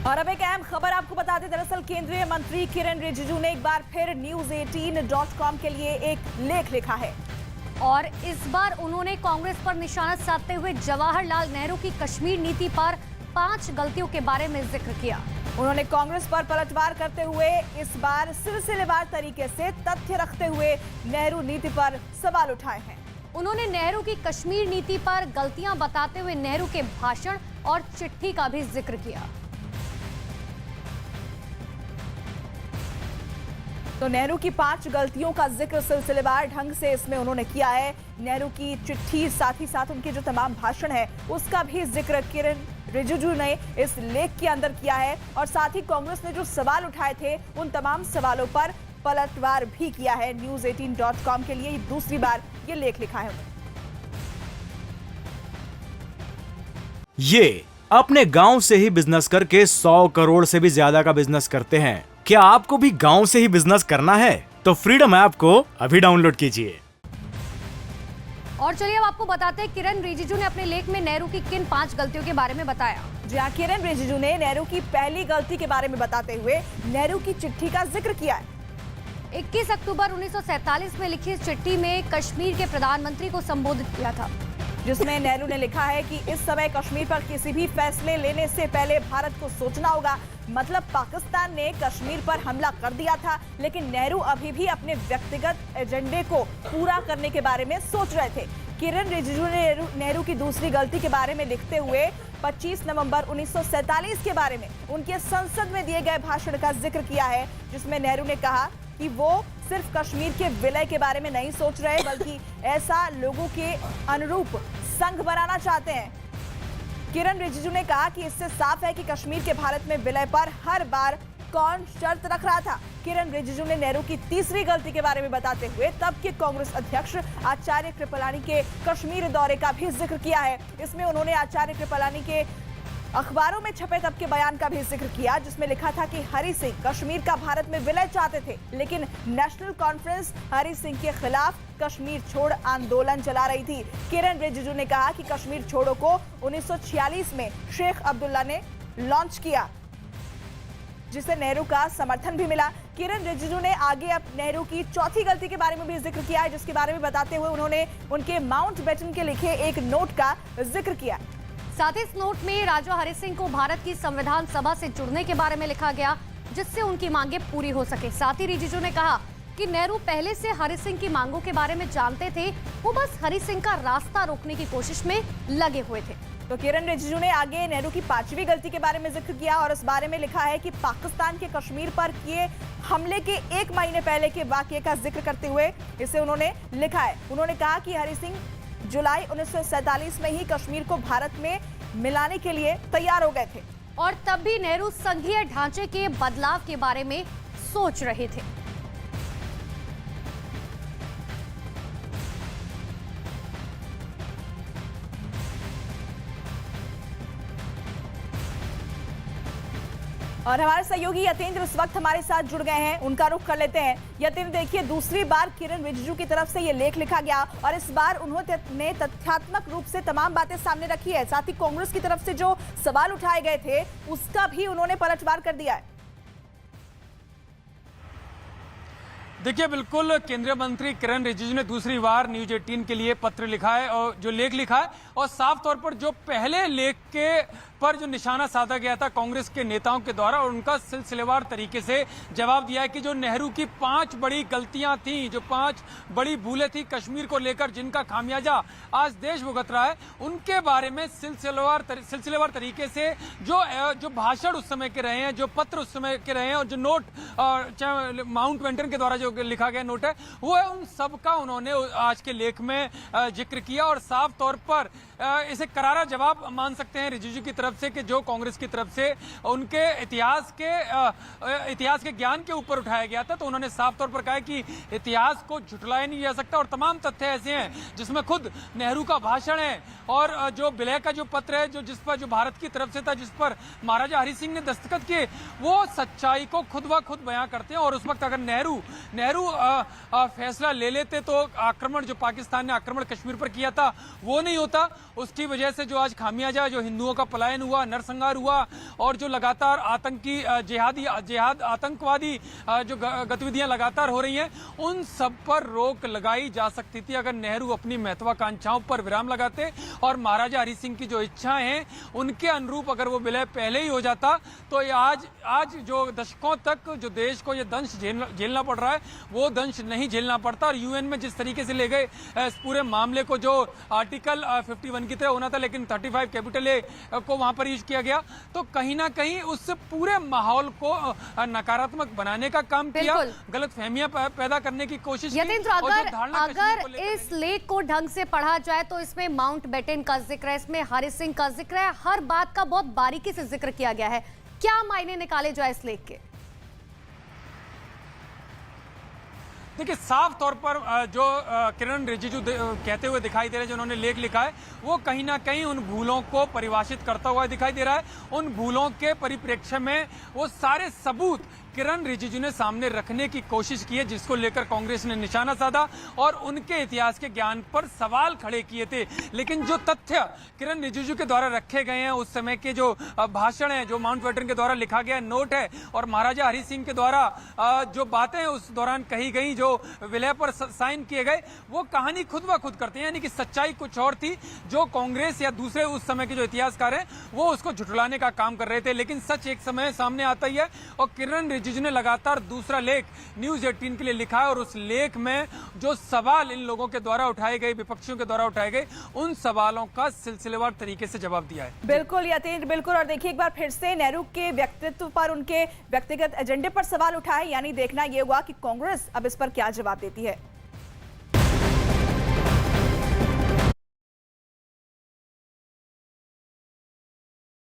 और अब एक अहम खबर आपको बता दें। दरअसल केंद्रीय मंत्री किरण रिजिजू ने एक बार फिर news18.com के लिए एक लेख लिखा है और इस बार उन्होंने कांग्रेस पर निशाना साधते हुए जवाहरलाल नेहरू की कश्मीर नीति पर 5 गलतियों के बारे में जिक्र किया। उन्होंने कांग्रेस पर पलटवार करते हुए इस बार सिलसिलेवार तरीके से तथ्य रखते हुए नेहरू नीति पर सवाल उठाए हैं। उन्होंने नेहरू की कश्मीर नीति पर गलतियां बताते हुए नेहरू के भाषण और चिट्ठी का भी जिक्र किया। तो नेहरू की 5 गलतियों का जिक्र सिलसिलेवार ढंग से इसमें उन्होंने किया है। नेहरू की चिट्ठी, साथ ही साथ उनके जो तमाम भाषण है उसका भी जिक्र किरण रिजिजू ने इस लेख के अंदर किया है और साथ ही कांग्रेस ने जो सवाल उठाए थे उन तमाम सवालों पर पलटवार भी किया है। news18.com के लिए दूसरी बार ये लेख लिखा है। ये अपने गांव से ही बिजनेस करके 100 करोड़ से भी ज्यादा का बिजनेस करते हैं। क्या आपको भी गांव से ही बिजनेस करना है? तो फ्रीडम ऐप को अभी डाउनलोड कीजिए। और चलिए अब आपको बताते हैं किरण रिजिजू ने अपने लेख में नेहरू की किन 5 गलतियों के बारे में बताया। जी हाँ, किरण रिजिजू ने नेहरू की पहली गलती के बारे में बताते हुए नेहरू की चिट्ठी का जिक्र किया है। 21 अक्टूबर 1947 में लिखी इस चिट्ठी में कश्मीर के प्रधानमंत्री को संबोधित किया था, जिसमें नेहरू ने लिखा है कि इस समय कश्मीर पर किसी भी फैसले लेने से पहले भारत को सोचना होगा। मतलब पाकिस्तान ने कश्मीर पर हमला कर दिया था, लेकिन नेहरू अभी भी अपने व्यक्तिगत एजेंडे को पूरा करने के बारे में सोच रहे थे। किरण रिजिजू ने नेहरू की दूसरी गलती के बारे में लिखते हुए 25 नवंबर 1947 के बारे में उनके संसद में दिए गए भाषण का जिक्र किया है, जिसमें नेहरू ने कहा कि वो सिर्फ कश्मीर के विलय के बारे में नहीं सोच रहे, बल्कि ऐसा लोगों के अनुरूप संघ बनाना चाहते हैं। किरण रिजिजू ने कहा कि इससे साफ है कि कश्मीर के भारत में विलय पर हर बार कौन शर्त रख रहा था। किरण रिजिजू ने नेहरू की तीसरी गलती के बारे में बताते हुए तब के कांग्रेस अध्यक्ष आचार्य कृपलानी के कश्मीर दौरे का भी जिक्र किया है। इसमें उन्होंने आचार्य कृपलानी के अखबारों में छपे तब के बयान का भी जिक्र किया, जिसमें लिखा था कि हरि सिंह कश्मीर का भारत में विलय चाहते थे, लेकिन नेशनल कॉन्फ्रेंस हरि सिंह के खिलाफ कश्मीर छोड़ आंदोलन चला रही थी। किरण रिजिजू ने कहा कि कश्मीर छोड़ो को 1946 में शेख अब्दुल्ला ने लॉन्च किया, जिसे नेहरू का समर्थन भी मिला। किरण रिजिजू ने आगे अब नेहरू की चौथी गलती के बारे में भी जिक्र किया है, जिसके बारे में बताते हुए उन्होंने उनके माउंटबेटन के लिखे एक नोट का जिक्र किया। साथ ही इस नोट में राजा हरि सिंह को भारत की संविधान सभा से जुड़ने के बारे में लिखा गया, जिससे उनकी मांगे पूरी हो सके। साथ ही रिजिजू ने कहा कि नेहरू पहले से हरि सिंह की मांगों के बारे में जानते थे, वो बस हरि सिंह का रास्ता रोकने की कोशिश में लगे हुए थे। तो किरण रिजिजू ने आगे नेहरू की 5वीं गलती के बारे में जिक्र किया और इस बारे में लिखा है कि पाकिस्तान के कश्मीर पर किए हमले के 1 महीने पहले के वाकये का जिक्र करते हुए इसे उन्होंने लिखा है। उन्होंने कहा कि हरि सिंह जुलाई 1947 में ही कश्मीर को भारत में मिलाने के लिए तैयार हो गए थे और तब भी नेहरू संघीय ढांचे के बदलाव के बारे में सोच रहे थे। और हमारे सहयोगी यतेंद्र इस वक्त हमारे साथ जुड़ गए हैं, उनका रुख कर लेते हैं। यतेंद्र, देखिए दूसरी बार किरण रिजिजू की तरफ से ये लेख लिखा गया और इस बार उन्होंने तथ्यात्मक रूप से तमाम बातें सामने रखी है। साथ ही कांग्रेस की तरफ से जो सवाल उठाए गए थे उसका भी उन्होंने पलटवार कर दिया है। देखिए, बिल्कुल केंद्रीय मंत्री किरण रिजिजू ने दूसरी बार news18 के लिए पत्र लिखा है और जो लेख लिखा है, और साफ तौर पर जो पहले लेख के पर जो निशाना साधा गया था कांग्रेस के नेताओं के द्वारा, और उनका सिलसिलेवार तरीके से जवाब दिया है कि जो नेहरू की 5 बड़ी गलतियां थी, जो 5 बड़ी भूलें थी कश्मीर को लेकर, जिनका खामियाजा आज देश भुगत रहा है, उनके बारे में सिलसिलेवार तरीके से जो भाषण उस समय के रहे हैं, जो पत्र उस समय के रहे हैं, और जो नोट माउंटबेटन के द्वारा जो लिखा गया नोट है, वो है, उन सब का उन्होंने आज के लेख में जिक्र किया और साफ तौर पर इसे करारा जवाब मान सकते हैं रिजिजू की तरफ से कि जो कांग्रेस की तरफ से उनके इतिहास के ज्ञान के ऊपर उठाया गया था। तो उन्होंने साफ तौर पर कहा कि इतिहास को झुठलाया नहीं जा सकता और तमाम तथ्य ऐसे हैं जिसमें खुद नेहरू का भाषण है और जो विलय का जो पत्र है जिस पर जो भारत की तरफ से था, जिस पर महाराजा हरि सिंह ने दस्तखत किए, वो सच्चाई को खुद ब खुद बयां करते हैं। और उस वक्त अगर नेहरू फैसला ले लेते तो आक्रमण जो पाकिस्तान ने आक्रमण कश्मीर पर किया था वो नहीं होता। उसकी वजह से जो आज खामियाजा जो हिंदुओं का पलायन पलायन हुआ, नरसंहार हुआ और जो लगातार आतंकी जिहाद आतंकवादी जो गतिविधियां लगातार हो रही हैं, उन सब पर रोक लगाई जा सकती थी अगर नेहरू अपनी महत्वाकांक्षाओं पर विराम लगाते और महाराजा हरि सिंह की जो इच्छाएं हैं उनके अनुरूप अगर वो विलय पहले ही हो जाता तो ये आज जो दशकों तक जो देश को ये दंश झेलना पड़ रहा है वो दंश नहीं झेलना पड़ता। और यूएन में जिस तरीके से ले गए इस पूरे मामले को, जो आर्टिकल 51 की तरह होना था लेकिन 35 कैपिटल ए को वहां पर यूज किया गया, तो कहीं ना कहीं उस पूरे माहौल को नकारात्मक बनाने का काम किया, गलतफहमियां पैदा करने की कोशिश की। यतेंद्र, अगर इस लेख को ढंग से पढ़ा जाए तो इसमें माउंट बेटन का जिक्र है, इसमें हरि सिंह का जिक्र है, हर बात का बहुत बारीकी से जिक्र किया गया है। क्या मायने निकाले जाए इस लेख के? देखिए, साफ तौर पर जो किरण रिजिजू कहते हुए दिखाई दे रहे हैं, जो उन्होंने लेख लिखा है, वो कहीं ना कहीं उन भूलों को परिभाषित करता हुआ दिखाई दे रहा है। उन भूलों के परिप्रेक्ष्य में वो सारे सबूत किरण रिजिजू ने सामने रखने की कोशिश की है, जिसको लेकर कांग्रेस ने निशाना साधा और उनके इतिहास के ज्ञान पर सवाल खड़े किए थे। लेकिन जो तथ्य किरण रिजिजू के द्वारा रखे गए हैं, उस समय के जो भाषण है, जो माउंट बेटन के द्वारा लिखा गया नोट है और महाराजा हरि सिंह के द्वारा जो बातें उस दौरान कही गई, जो विलय पर साइन किए गए, वो कहानी खुद ब खुद करते हैं। यानी कि सच्चाई कुछ और थी, जो कांग्रेस या दूसरे उस समय के जो इतिहासकार हैं वो उसको झुठलाने का काम कर रहे थे। लेकिन सच एक समय सामने आता ही है और किरण रिजिजू ने लगातार दूसरा लेख न्यूज 18 के लिए लिखा है और उस लेख में जो सवाल इन लोगों के द्वारा उठाए गए, विपक्षियों के द्वारा उठाए गए, उन सवालों का सिलसिलेवार तरीके से जवाब दिया है। बिल्कुल यतेंद्र, बिल्कुल। और देखिए, एक बार फिर से नेहरू के व्यक्तित्व पर, उनके व्यक्तिगत एजेंडे पर सवाल उठाए, यानी देखना यह हुआ कि कांग्रेस अब इस पर क्या जवाब देती है।